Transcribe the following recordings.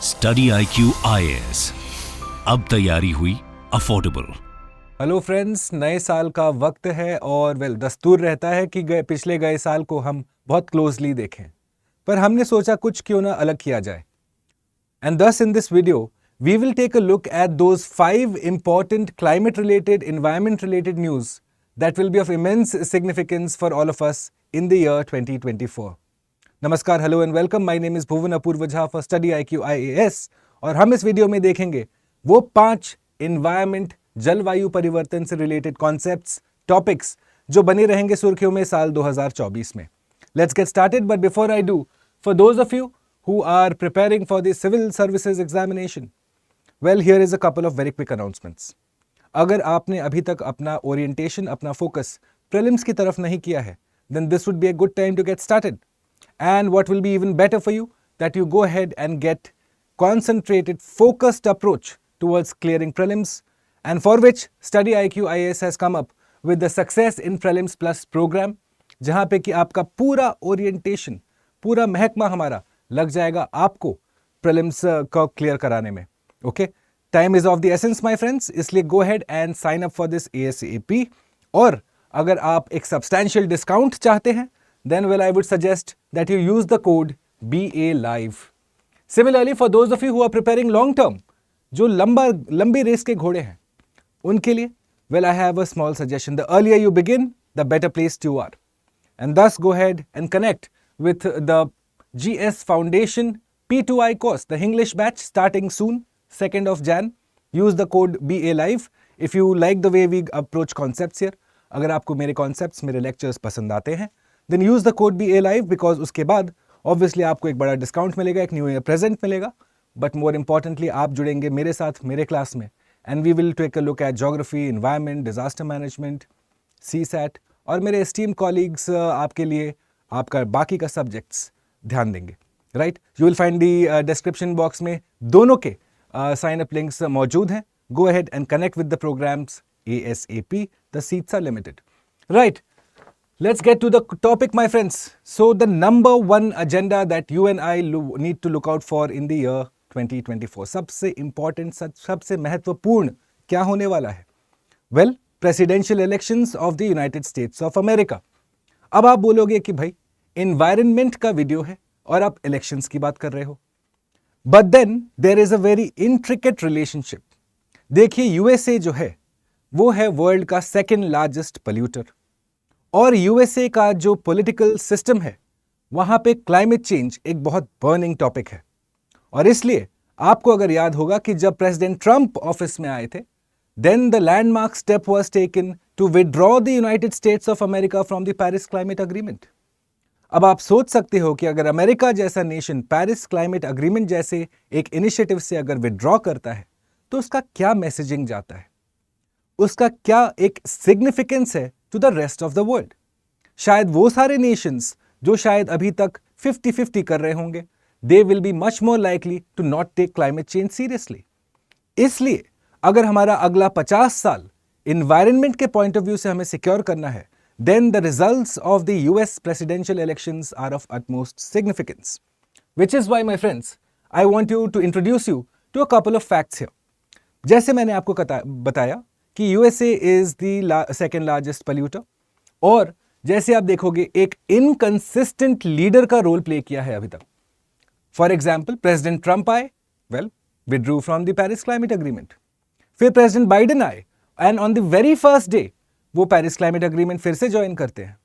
Study IQ IAS, अब तैयारी हुई अफोर्डेबल। हेलो फ्रेंड्स, नए साल का वक्त है और दस्तूर रहता है कि पिछले गए साल को हम बहुत क्लोजली देखें, पर हमने सोचा कुछ क्यों ना अलग किया जाए। एंड दस in this video we will take a look at those 5 important climate related, environment related news that will be of immense significance for all of us in the year 2024. नमस्कार, hello and welcome. My name is Bhuvan Apoorva Jha for study IQ IAS और हम इस video में देखेंगे वो 5 environment, जलवायु परिवर्तन से रिलेटेड कॉन्सेप्ट्स, टॉपिक्स जो बने रहेंगे सुर्खियों में साल 2024 में। Let's get started, but before I do, for those of you who are preparing for the civil services examination, well, here is a couple of very quick announcements. अगर आपने अभी तक अपना ओरिएंटेशन, अपना फोकस प्रीलिम्स की तरफ नहीं किया है, then this would be a good time to get started. And what will be even better for you, that you go ahead and get concentrated, focused approach towards clearing prelims, and for which Study IQ IAS has come up with the Success in Prelims Plus program, जहाँ पे कि आपका पूरा orientation, पूरा महकमा हमारा लग जाएगा आपको प्रीलिम्स को क्लियर कराने में। Okay, time is of the essence my friends, इसलिए go ahead and sign up for this ASAP। और अगर आप एक सब्सटैंशियल डिस्काउंट चाहते हैं, then well, I would suggest that you use the code BA Live. Similarly, for those of you who are preparing long term, जो लंबी race के घोड़े हैं, उनके लिए well, I have a small suggestion. The earlier you begin, the better placed you are. And thus go ahead and connect with the GS Foundation P2I course, the English batch starting soon, 2nd of Jan. Use the code BA Live if you like the way we approach concepts here. अगर आपको मेरे concepts, मेरे lectures पसंद आते हैं, then use the code BA Live, because उसके बाद obviously आपको एक बड़ा डिस्काउंट मिलेगा, एक न्यू ईयर प्रेजेंट मिलेगा, बट मोर इंपॉर्टेंटली आप जुड़ेंगे मेरे साथ, मेरे क्लास में, and we will take a look at geography, environment, disaster management, CSAT, और मेरे एस्टीम कॉलीग्स आपके लिए आपका बाकी का सब्जेक्ट्स ध्यान देंगे। Right, you will find the description box में दोनों के साइन अप लिंक्स मौजूद हैं। Go ahead and connect with the programs ASAP, the seats are limited. Right, let's get to the topic, my friends. So the number one agenda that you and I need to look out for in the year 2024, सबसे important, सबसे महत्वपूर्ण क्या होने वाला है? Well, presidential elections of the United States of America. अब आप बोलोगे कि भाई environment का वीडियो है और आप elections की बात कर रहे हो, but then there is a very intricate relationship. देखिए, USA जो है वो है वर्ल्ड का सेकेंड लार्जेस्ट पोल्यूटर, और यूएसए का जो पॉलिटिकल सिस्टम है वहां पे क्लाइमेट चेंज एक बहुत बर्निंग टॉपिक है। और इसलिए आपको अगर याद होगा कि जब प्रेसिडेंट ट्रंप ऑफिस में आए थे, then the landmark step was taken to withdraw the United States of America from the Paris climate agreement. अब आप सोच सकते हो कि अगर अमेरिका जैसा नेशन पेरिस क्लाइमेट अग्रीमेंट जैसे एक इनिशिएटिव से अगर विथड्रॉ करता है तो उसका क्या मैसेजिंग जाता है, उसका क्या एक सिग्निफिकेंस है to the rest of the world. शायद वो सारे नेशंस जो शायद अभी तक 50-50 कर रहे होंगे, they will be much more likely to not take climate change seriously. इसलिए अगर हमारा अगला 50 साल एनवायरनमेंट के पॉइंट ऑफ व्यू से हमें सिक्योर करना है, then the results of the US presidential elections are of utmost significance, which is why, my friends, I want you to introduce you to a couple of facts here. जैसे मैंने आपको बताया कि USA is the second largest polluter, और जैसे आप देखोगे एक इनकंसिस्टेंट लीडर का रोल प्ले किया है अभी तक। फॉर एग्जाम्पल, प्रेसिडेंट ट्रंप आए, withdrew from the Paris climate agreement. फिर प्रेसिडेंट बाइडेन आए and on the very first day वो पेरिस क्लाइमेट अग्रीमेंट फिर से ज्वाइन करते हैं।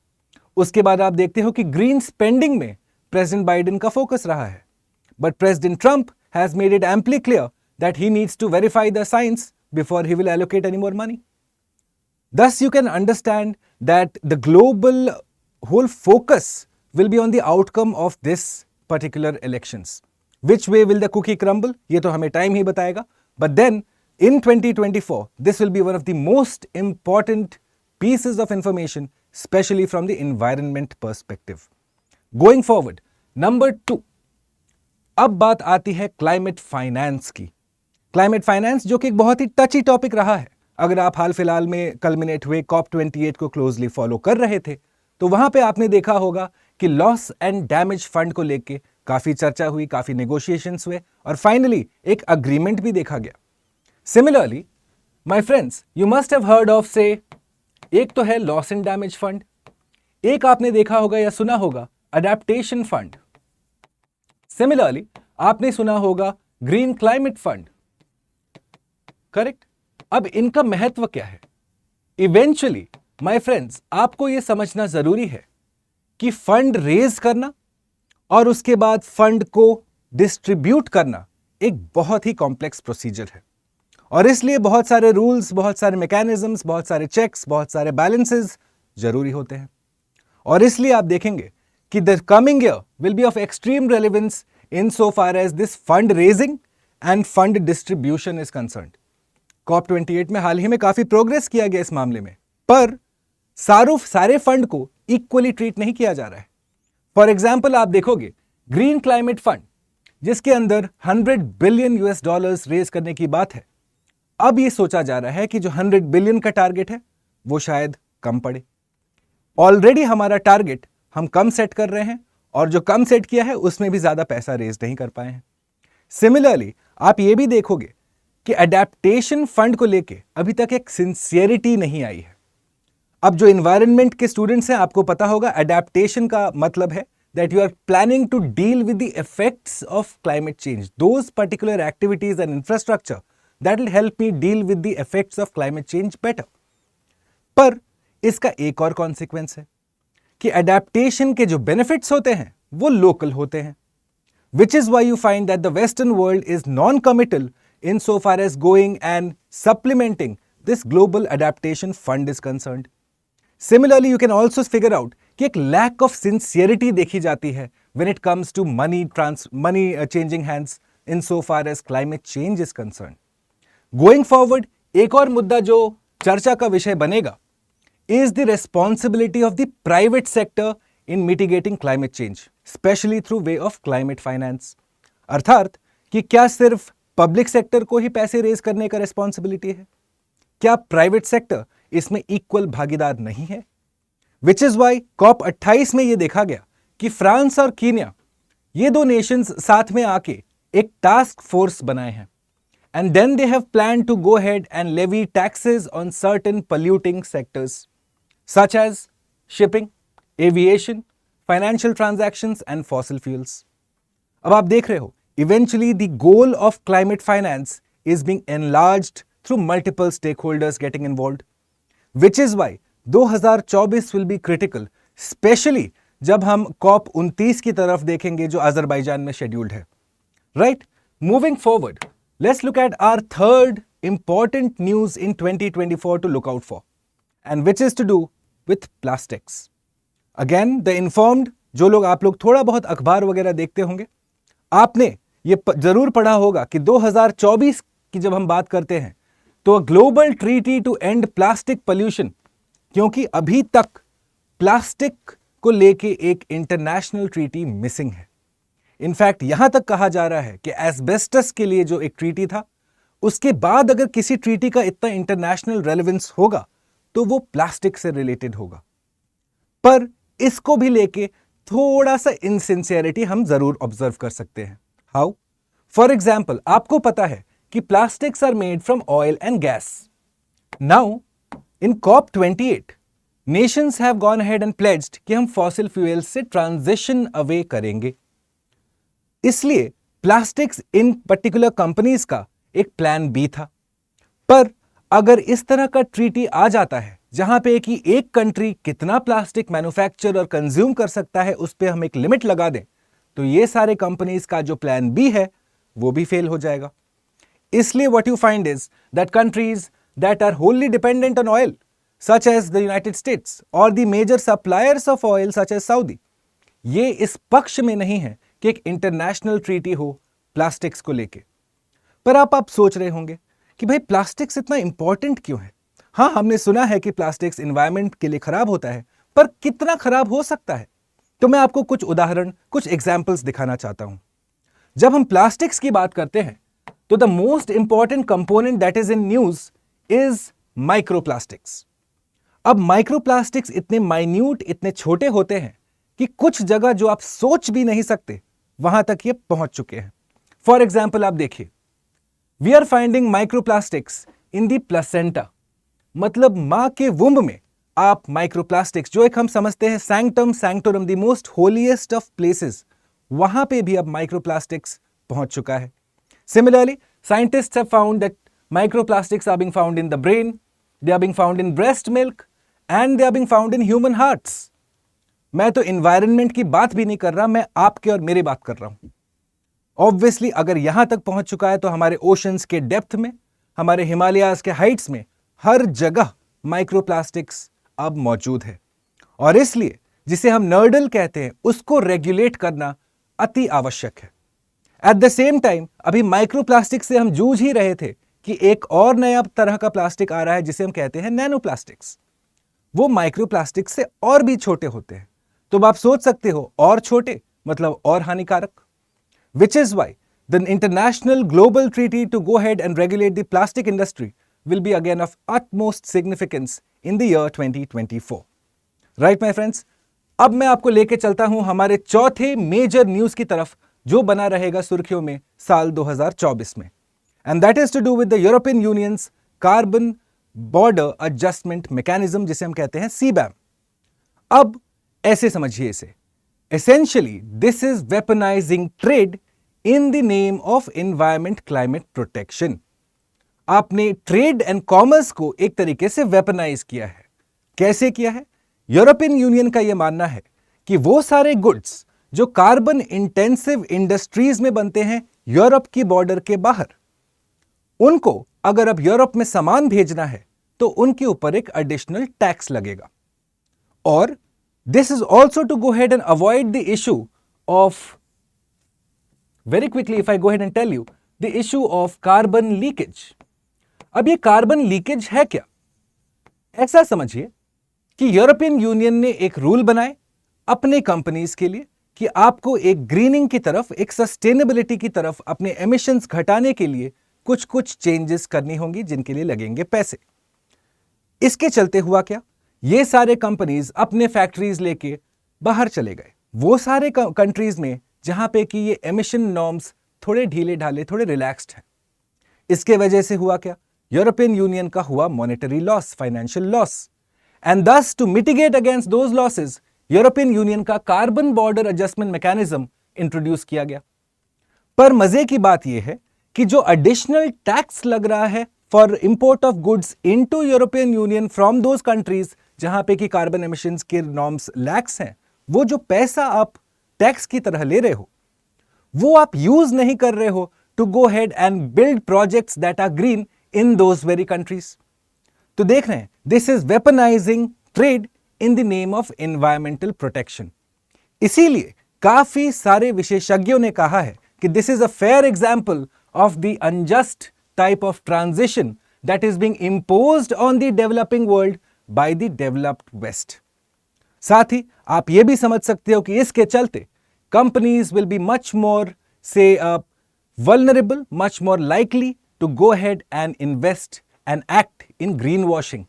उसके बाद आप देखते हो कि ग्रीन स्पेंडिंग में प्रेसिडेंट बाइडेन का फोकस रहा है, but president Trump has made it amply clear that he needs to verify the science before he will allocate any more money. Thus, you can understand that the global whole focus will be on the outcome of this particular elections. Which way will the cookie crumble? ये तो हमें time ही बताएगा. But then, in 2024, this will be one of the most important pieces of information, especially from the environment perspective. Going forward, number 2. अब बात आती है climate finance की। Climate finance जो कि एक बहुत ही टची टॉपिक रहा है। अगर आप हाल फिलहाल में कल्मिनेट हुए COP28 को क्लोजली फॉलो कर रहे थे, तो वहां पे आपने देखा होगा कि लॉस एंड डैमेज फंड को लेके काफी चर्चा हुई, काफी नेगोशिएशंस हुए और फाइनली एक अग्रीमेंट भी देखा गया। Similarly my friends, you must have heard of से, एक तो है लॉस एंड डैमेज फंड, एक आपने देखा होगा या सुना होगा अडेप्टेशन फंड। सिमिलरली आपने सुना होगा ग्रीन क्लाइमेट फंड, करेक्ट। अब इनका महत्व क्या है? इवेंचुअली माय फ्रेंड्स, आपको यह समझना जरूरी है कि फंड रेज करना और उसके बाद फंड को डिस्ट्रीब्यूट करना एक बहुत ही कॉम्प्लेक्स प्रोसीजर है और इसलिए बहुत सारे रूल्स, बहुत सारे मैकेनिज्म्स, बहुत सारे चेक्स, बहुत सारे बैलेंसेस जरूरी होते हैं। और इसलिए आप देखेंगे कि the coming year will be of extreme relevance in so far as this fund raising and fund distribution is concerned. COP28 में हाल ही में काफी प्रोग्रेस किया गया इस मामले में, पर सारे फंड को इक्वली ट्रीट नहीं किया जा रहा है। फॉर एग्जाम्पल आप देखोगे ग्रीन क्लाइमेट फंड, जिसके अंदर $100 बिलियन रेज करने की बात है, अब यह सोचा जा रहा है कि जो 100 बिलियन का टारगेट है वो शायद कम पड़े। ऑलरेडी हमारा टारगेट हम कम सेट कर रहे हैं और जो कम सेट किया है उसमें भी ज्यादा पैसा रेज नहीं कर पाए हैं। सिमिलरली आप ये भी देखोगे कि अडेप्टेशन फंड को लेके अभी तक एक सिंसियरिटी नहीं आई है। अब जो एनवायरनमेंट के स्टूडेंट्स हैं, आपको पता होगा अडेप्टेशन का मतलब है that you are planning to deal with the effects of climate change, those particular activities and infrastructure that will help me deal with the effects of climate change better. पर इसका एक और कॉन्सिक्वेंस है कि adaptation के जो benefits होते हैं वो लोकल होते हैं, which is why you find that the Western world is non-committal insofar as going and supplementing this global adaptation fund is concerned. Similarly, you can also figure out कि एक lack of sincerity देखी जाती है when it comes to money changing hands insofar as climate change is concerned. Going forward, एक और मुद्दा जो चर्चा का विषय बनेगा is the responsibility of the private sector in mitigating climate change, especially through way of climate finance. अर्थात कि क्या सिर्फ पब्लिक सेक्टर को ही पैसे रेज करने का रिस्पॉन्सिबिलिटी है? क्या प्राइवेट सेक्टर इसमें इक्वल भागीदार नहीं है? विच इज वाई COP28 में यह देखा गया कि फ्रांस और कीनिया, ये दो नेशंस साथ में आके एक टास्क फोर्स बनाए हैं and then they have planned to go ahead and levy taxes on certain polluting sectors such as shipping, aviation, financial transactions and fossil fuels. अब आप देख रहे हो, eventually the goal of climate finance is being enlarged through multiple stakeholders getting involved, which is why 2024 will be critical, especially जब हम COP29 की तरफ देखेंगे जो अजरबैजान में शेड्यूल्ड है। Right? Moving forward, let's look at our third important news in 2024 to look out for, and which is to do with plastics. Again, the informed, जो लोग आप लोग थोड़ा बहुत अखबार वगैरह देखते होंगे, आपने ये जरूर पढ़ा होगा कि 2024 की जब हम बात करते हैं तो global treaty to end plastic pollution, क्योंकि अभी तक प्लास्टिक को लेके एक इंटरनेशनल ट्रीटी मिसिंग है। इनफैक्ट यहां तक कहा जा रहा है कि एस्बेस्टस के लिए जो एक ट्रीटी था, उसके बाद अगर किसी ट्रीटी का इतना इंटरनेशनल रेलेवेंस होगा तो वो प्लास्टिक से रिलेटेड होगा। पर इसको भी लेके थोड़ा सा इनसिंसियरिटी हम जरूर ऑब्जर्व कर सकते हैं। हाउ? फॉर एग्जाम्पल, आपको पता है कि plastics are made from oil and gas. Now in COP28 nations have gone ahead and pledged कि हम फॉसिल फ्यूल्स से ट्रांजिशन अवे करेंगे। इसलिए प्लास्टिक्स इन पर्टिकुलर कंपनीज का एक प्लान बी था। पर अगर इस तरह का ट्रीटी आ जाता है जहां पे कि एक कंट्री कितना प्लास्टिक मैन्युफैक्चर और कंज्यूम कर सकता है, उस पे हम एक लिमिट लगा दें, तो ये सारे कंपनीज का जो प्लान बी है वो भी फेल हो जाएगा। इसलिए what you find is that countries that are wholly dependent on oil such as the United States और the major suppliers of oil such as Saudi, ये इस पक्ष में नहीं है कि एक इंटरनेशनल ट्रीटी हो प्लास्टिक्स को लेके। पर आप सोच रहे होंगे कि भाई प्लास्टिक्स इतना इंपॉर्टेंट क्यों है? हाँ, हमने सुना है कि प्लास्टिक्स एनवायरनमेंट के लिए खराब होता है, पर कितना खराब हो सकता है? तो मैं आपको कुछ उदाहरण, कुछ एग्जाम्पल्स दिखाना चाहता हूं। जब हम प्लास्टिक्स की बात करते हैं तो the most important component that is in news is microplastics. अब माइक्रोप्लास्टिक्स इतने माइन्यूट, इतने छोटे होते हैं कि कुछ जगह जो आप सोच भी नहीं सकते वहां तक ये पहुंच चुके हैं। फॉर एग्जाम्पल आप देखिए, we are finding microplastics in the placenta, मतलब मां के वुम्ब में आप माइक्रोप्लास्टिक्स, जो एक हम समझते हैं sanctum sanctorum, the most holiest of places, वहां पे भी अब माइक्रोप्लास्टिक्स पहुंच चुका है। Similarly scientists have found that microplastics are being found in the brain, they are being found in breast milk and they are being found in human hearts. मैं तो environment की बात भी नहीं कर रहा, मैं आपके और मेरी बात कर रहा हूं। ऑब्वियसली अगर यहां तक पहुंच चुका है तो हमारे ओशंस के डेप्थ में, हमारे हिमालयाज के हाइट्स में, हर जगह माइक्रोप्लास्टिक्स अब मौजूद है। और इसलिए जिसे हम नर्डल कहते हैं, उसको रेगुलेट करना अति आवश्यक है। एट द सेम टाइम अभी माइक्रोप्लास्टिक से हम जूझ ही रहे थे कि एक और नया तरह का प्लास्टिक आ रहा है जिसे हम कहते हैं नैनोप्लास्टिक्स। वो माइक्रोप्लास्टिक से और भी छोटे होते हैं। तो आप सोच सकते हो, और छोटे मतलब और हानिकारक। Which is why the international global treaty to go ahead and regulate the plastic industry will be again of utmost significance in the year 2024. Right, my friends? अब मैं आपको लेके चलता हूं हमारे चौथे मेजर न्यूज की तरफ, जो बना रहेगा सुर्खियों में साल 2024 में, and that is to do with the European Union's Carbon Border Adjustment Mechanism, जिसे हम कहते हैं CBAM. अब ऐसे समझिए इसे, essentially this is weaponizing trade in the name of environment climate protection. आपने ट्रेड एंड कॉमर्स को एक तरीके से वेपनाइज किया है। कैसे किया है? यूरोपियन यूनियन का यह मानना है कि वो सारे गुड्स जो कार्बन इंटेंसिव इंडस्ट्रीज में बनते हैं यूरोप की बॉर्डर के बाहर, उनको अगर अब यूरोप में सामान भेजना है तो उनके ऊपर एक एडिशनल टैक्स लगेगा। और this is also to go ahead and avoid the issue of, very quickly if I go ahead and tell you, the issue of carbon leakage. अब ये कार्बन लीकेज है क्या? ऐसा समझिए कि यूरोपियन यूनियन ने एक रूल बनाए अपने कंपनीज के लिए कि आपको एक ग्रीनिंग की तरफ, एक सस्टेनेबिलिटी की तरफ, अपने एमिशंस घटाने के लिए कुछ कुछ चेंजेस करनी होंगी जिनके लिए लगेंगे पैसे। इसके चलते हुआ क्या, ये सारे कंपनीज अपने फैक्ट्रीज लेके बाहर चले गए, वो सारे कंट्रीज में जहां पे कि ये एमिशन नॉर्म्स थोड़े ढीले ढाले, थोड़े रिलैक्स्ड हैं। इसके वजह से हुआ क्या, यूरोपियन यूनियन का हुआ monetary loss, financial loss, and thus to mitigate against those losses European Union का carbon border adjustment mechanism introduce किया गया। पर मजे की बात यह है कि जो एडिशनल टैक्स लग रहा है for import of goods into European union from those countries जहां पे कि कार्बन एमिशंस के नॉर्म्स लैक्स हैं, वो जो पैसा आप टैक्स की तरह ले रहे हो, वो आप यूज नहीं कर रहे हो to go ahead and build projects that are green in those very countries. तो देख रहे हैं, this is weaponising trade in the name of environmental protection. इसीलिए काफी सारे विशेषज्ञों ने कहा है कि this is a fair example of the unjust type of transition that is being imposed on the developing world by the developed west. साथ ही आप यह भी समझ सकते हो कि इसके चलते कंपनीज विल बी मच मोर से vulnerable, much more likely to go ahead and invest and act in greenwashing.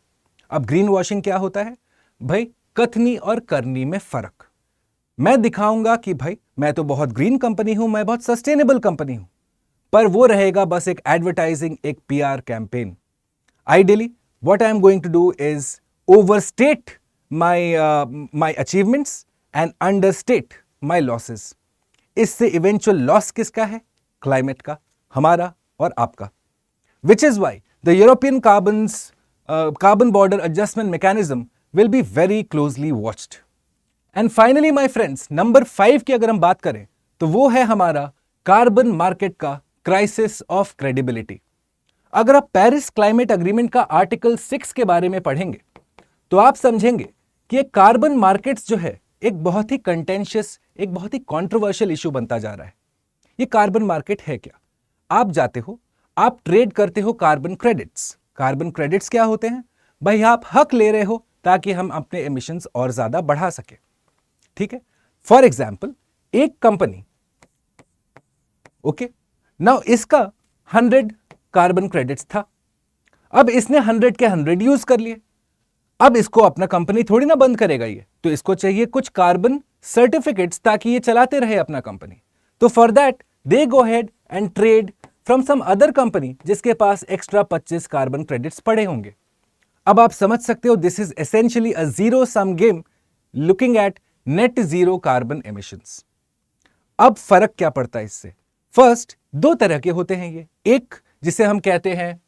अब ग्रीन वॉशिंग क्या होता है भाई? कथनी और करनी में फर्क। मैं दिखाऊंगा कि भाई मैं तो बहुत ग्रीन कंपनी हूं, मैं बहुत सस्टेनेबल कंपनी हूं, पर वो रहेगा बस एक एडवर्टाइजिंग, एक PR campaign. Ideally what I am going to do is overstate my achievements and understate my losses. इससे इवेंचुअल लॉस किसका है? क्लाइमेट का, हमारा और आपका। Which is why the European carbon border adjustment mechanism will be very closely watched. And finally my friends, number 5 की अगर हम बात करें तो वो है हमारा कार्बन मार्केट का क्राइसिस ऑफ क्रेडिबिलिटी। अगर आप पेरिस क्लाइमेट अग्रीमेंट का आर्टिकल 6 के बारे में पढ़ेंगे तो आप समझेंगे कि ये कार्बन मार्केट्स जो है एक बहुत ही कंटेंशियस, एक बहुत ही कंट्रोवर्शियल इशू बनता जा रहा है। ये कार्बन मार्केट है क्या? आप जाते हो, आप ट्रेड करते हो कार्बन क्रेडिट्स। कार्बन क्रेडिट्स क्या होते हैं भाई? आप हक ले रहे हो ताकि हम अपने एमिशंस और ज्यादा बढ़ा सके। ठीक है, फॉर एग्जाम्पल एक कंपनी, ओके, नाउ इसका 100 कार्बन क्रेडिट्स था, अब इसने 100 के 100 यूज कर लिए। अब इसको अपना कंपनी थोड़ी ना बंद करेगा ये, तो इसको चाहिए कुछ कार्बन सर्टिफिकेट्स ताकि ये चलाते रहे अपना कंपनी। तो for that they go ahead and trade from some other company जिसके पास एक्स्ट्रा 25 कार्बन क्रेडिट्स पड़े होंगे। अब आप समझ सकते हो this is essentially a zero sum game looking at net zero carbon emissions. अब फर्क क्या पड़ता है इससे? फर्स्ट, दो तरह के होते हैं ये। एक जिसे हम कहते हैं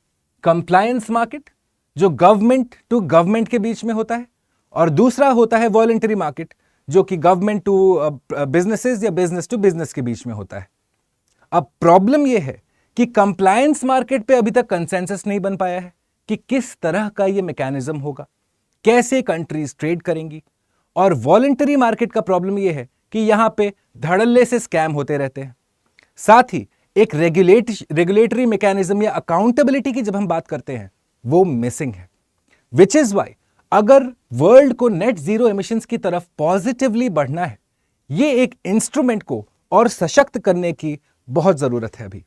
कंप्लायंस मार्केट, जो गवर्नमेंट टू गवर्नमेंट के बीच में होता है, और दूसरा होता है वॉलंटरी मार्केट, जो कि गवर्नमेंट टू बिजनेसेस या बिजनेस टू बिजनेस के बीच में होता है। अब प्रॉब्लम यह है कि कंप्लायंस मार्केट पे अभी तक कंसेंसस नहीं बन पाया है कि किस तरह का यह मैकेनिज्म होगा, कैसे कंट्रीज ट्रेड करेंगी। और वॉलंटरी मार्केट का प्रॉब्लम यह है कि यहां पे धड़ल्ले से स्कैम होते रहते हैं। साथ ही एक रेगुलेटरी मैकेनिज्म या अकाउंटेबिलिटी की जब हम बात करते हैं वो मिसिंग है। विच इज वाई अगर वर्ल्ड को नेट जीरो एमिशंस की तरफ पॉजिटिवली बढ़ना है, ये एक इंस्ट्रूमेंट को और सशक्त करने की बहुत जरूरत है अभी।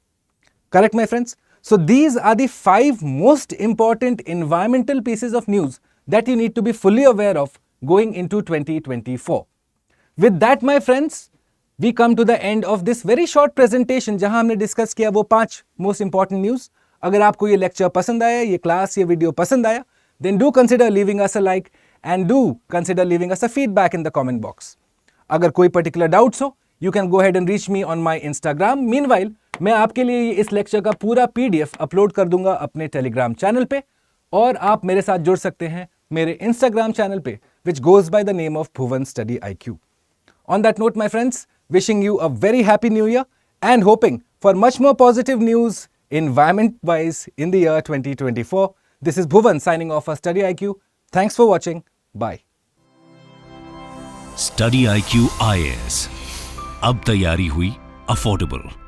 Correct my friends? So these are the 5 most important environmental pieces of news that you need to be fully aware of going into 2024। With that my friends, we come to the end of this very short presentation, जहां हमने discuss किया वो 5 most important news. अगर आपको ये lecture पसंद आया, ये क्लास, ये वीडियो पसंद आया, then do consider leaving us a like and do consider leaving us a feedback in the comment box. अगर कोई particular doubts हो, you can go ahead and reach me on my Instagram. Meanwhile, मैं आपके लिए इस lecture का पूरा PDF upload कर दूंगा अपने टेलीग्राम चैनल पे, और आप मेरे साथ जुड़ सकते हैं मेरे Instagram चैनल पे, which goes by the name of Bhuvan Study IQ. On that note, my friends, wishing you a very happy new year and hoping for much more positive news environment-wise in the year 2024. This is Bhuvan signing off for Study IQ. Thanks for watching. Bye. Study IQ IAS, अब तैयारी हुई affordable.